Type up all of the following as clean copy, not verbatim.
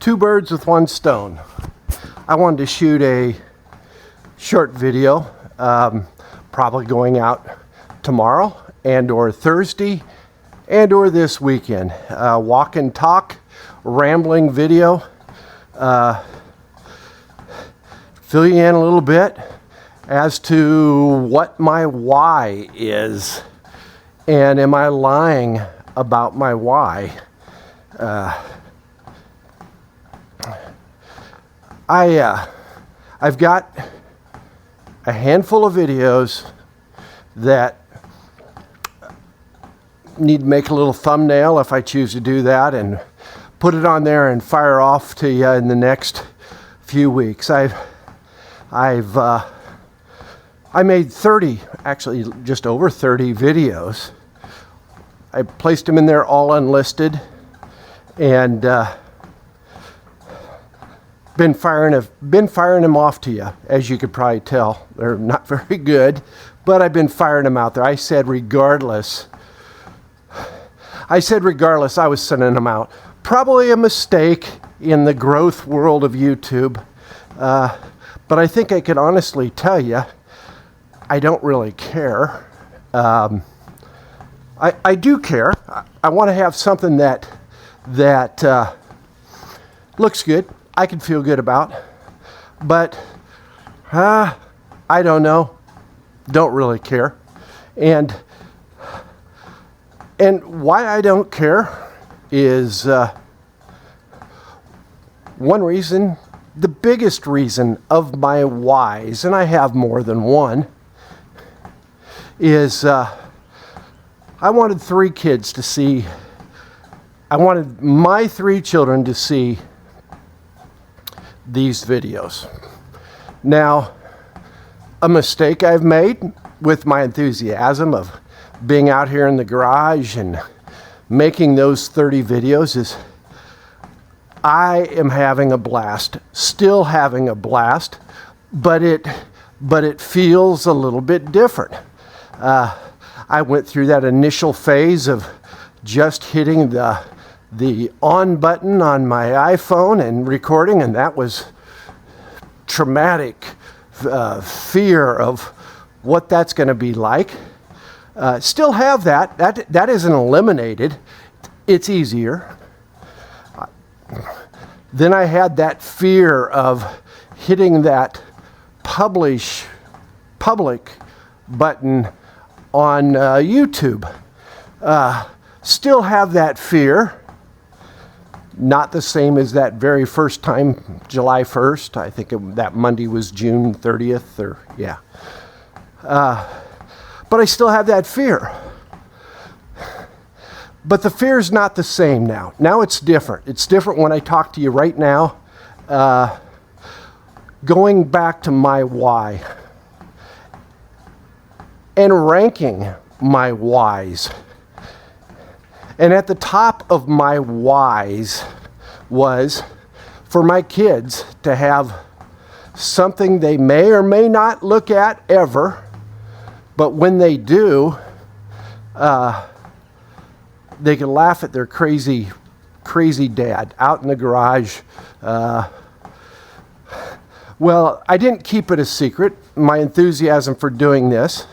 Two birds with one stone. I wanted to shoot a short video, probably going out tomorrow and or Thursday and or this weekend. Walk and talk, rambling video. Fill you in a little bit as to what my why is, and am I lying about my why? I've got a handful of videos that need to make a little thumbnail if I choose to do that and put it on there and fire off to you in the next few weeks. I made 30, actually just over 30 videos. I placed them in there all unlisted, and been firing them off to you, as you could probably tell. They're not very good, but I've been firing them out there. I said regardless I was sending them out. Probably a mistake in the growth world of YouTube, but I think I can honestly tell you, I don't really care. I do care. I want to have something that looks good, I can feel good about, but I don't know. Don't really care. And why I don't care is one reason, the biggest reason of my whys, and I have more than one, is I wanted my 3 children to see these videos. Now, a mistake I've made with my enthusiasm of being out here in the garage and making those 30 videos is I am having a blast, still having a blast, but it feels a little bit different. I went through that initial phase of just hitting the on button on my iPhone and recording, and that was traumatic fear of what that's going to be like. Still have that isn't eliminated. It's easier. Then I had that fear of hitting that public button on YouTube. Still have that fear. Not the same as that very first time, July 1st. I think that Monday was June 30th, or yeah. But I still have that fear. But the fear is not the same now. Now it's different. It's different when I talk to you right now. Going back to my why and ranking my whys. And at the top of my whys was for my kids to have something they may or may not look at ever, but when they do, they can laugh at their crazy dad out in the garage. Well, I didn't keep it a secret, my enthusiasm for doing this.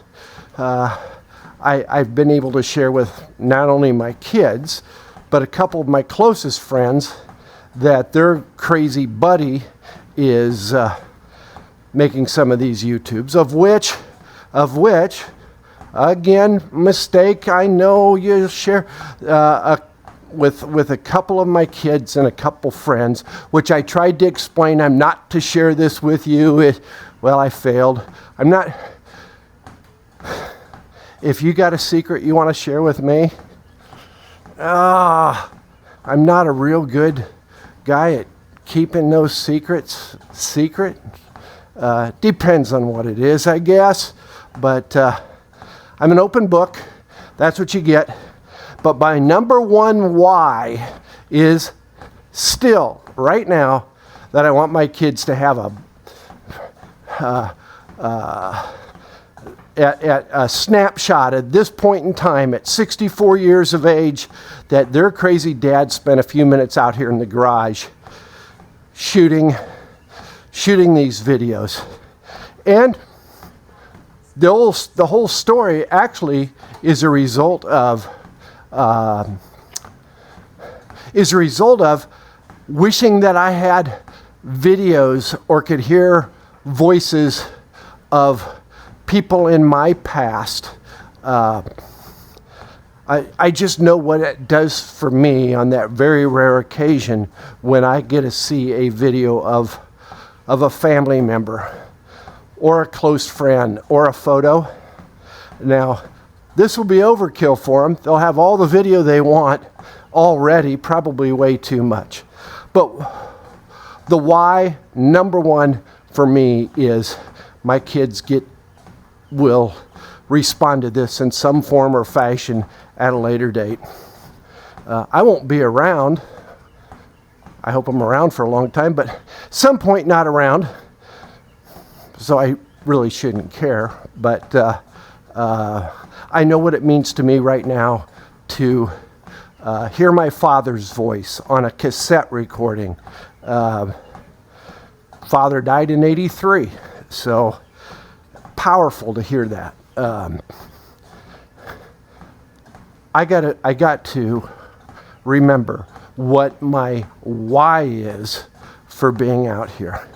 I've been able to share with not only my kids, but a couple of my closest friends that their crazy buddy is making some of these YouTubes, of which, again, mistake, I know you share with a couple of my kids and a couple friends, which I tried to explain. I'm not to share this with you. I failed. I'm not. If you got a secret you want to share with me, I'm not a real good guy at keeping those secrets secret. Depends on what it is, I guess. But I'm an open book. That's what you get. But my number one why is still, right now, that I want my kids to have a snapshot at this point in time, at 64 years of age, that their crazy dad spent a few minutes out here in the garage shooting these videos. And the whole story actually is a result of wishing that I had videos or could hear voices of people in my past. I just know what it does for me on that very rare occasion when I get to see a video of a family member or a close friend or a photo. Now, this will be overkill for them. They'll have all the video they want already, probably way too much. But the why, number one for me, is my kids will respond to this in some form or fashion at a later date. I won't be around. I hope I'm around for a long time, but some point not around. So I really shouldn't care. But I know what it means to me right now to hear my father's voice on a cassette recording. Father died in '83, so powerful to hear that. I got to remember what my why is for being out here.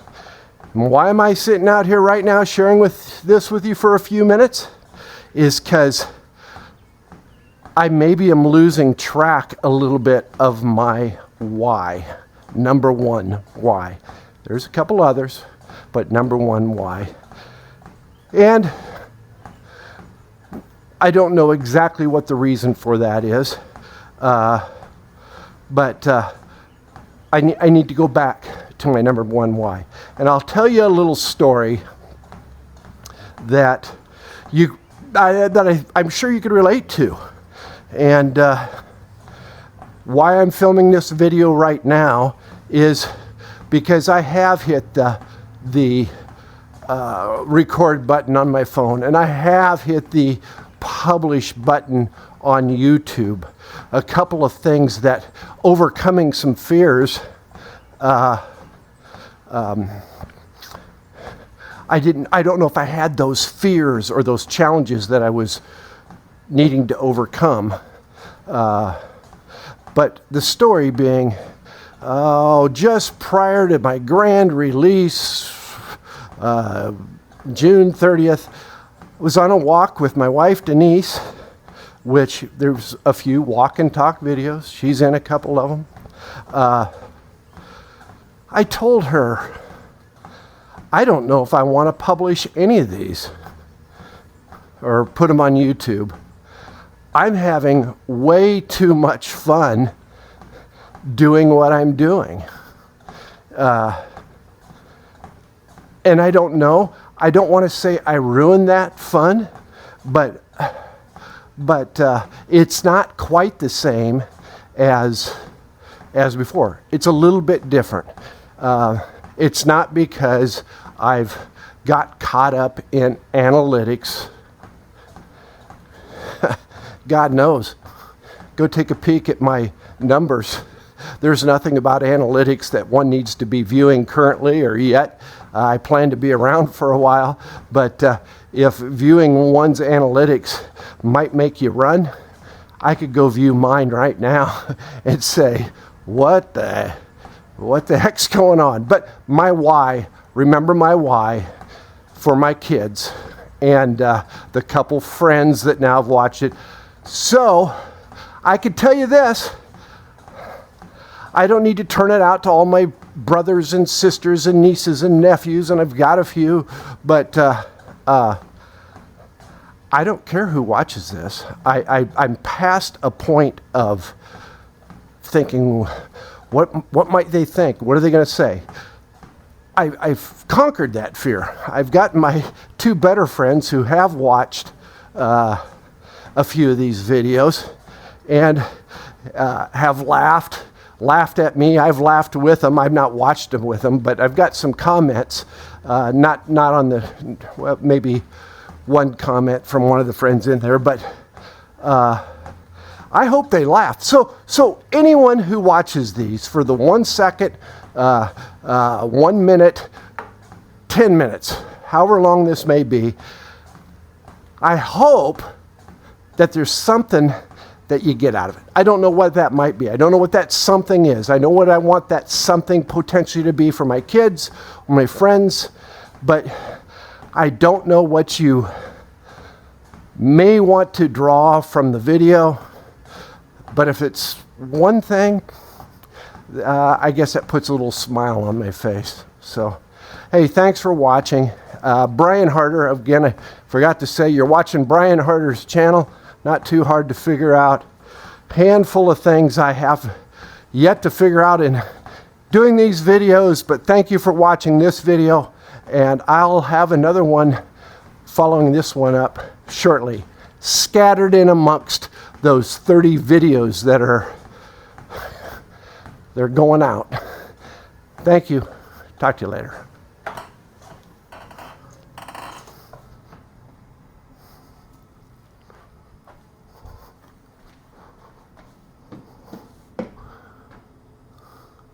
And why am I sitting out here right now sharing this with you for a few minutes? Is because I maybe am losing track a little bit of my why. Number one, why. There's a couple others, but number one, why. And I don't know exactly what the reason for that is, but I need to go back to my number one why. And I'll tell you a little story that I'm sure you could relate to. And why I'm filming this video right now is because I have hit the record button on my phone, and I have hit the publish button on YouTube. A couple of things that overcoming some fears. I don't know if I had those fears or those challenges that I was needing to overcome. But the story being, just prior to my grand release, June 30th, was on a walk with my wife Denise, which there's a few walk and talk videos. She's in a couple of them. I told her, I don't know if I want to publish any of these or put them on YouTube. I'm having way too much fun doing what I'm doing. And I don't know. I don't want to say I ruined that fun, but it's not quite the same as before. It's a little bit different. It's not because I've got caught up in analytics. God knows. Go take a peek at my numbers. There's nothing about analytics that one needs to be viewing currently or yet. I plan to be around for a while, but if viewing one's analytics might make you run, I could go view mine right now and say, what the heck's going on? But my why, remember my why for my kids and the couple friends that now have watched it. So I could tell you this, I don't need to turn it out to all my brothers and sisters and nieces and nephews, and I've got a few, but I don't care who watches this. I'm past a point of thinking, what might they think? What are they going to say? I've conquered that fear. I've got my two better friends who have watched a few of these videos and have laughed at me. I've laughed with them. I've not watched them with them, but I've got some comments, not on the, well, maybe one comment from one of the friends in there, but I hope they laughed. So anyone who watches these for the 1 second 1 minute, 10 minutes, however long this may be. I hope that there's something that you get out of it. I don't know what that might be. I don't know what that something is. I know what I want that something potentially to be for my kids or my friends, but I don't know what you may want to draw from the video. But if it's one thing, I guess that puts a little smile on my face. So, hey, thanks for watching. Brian Harder, again, I forgot to say, you're watching Brian Harder's channel. Not too hard to figure out. Handful of things I have yet to figure out in doing these videos, but thank you for watching this video, and I'll have another one following this one up shortly, scattered in amongst those 30 videos that they're going out. Thank you. Talk to you later.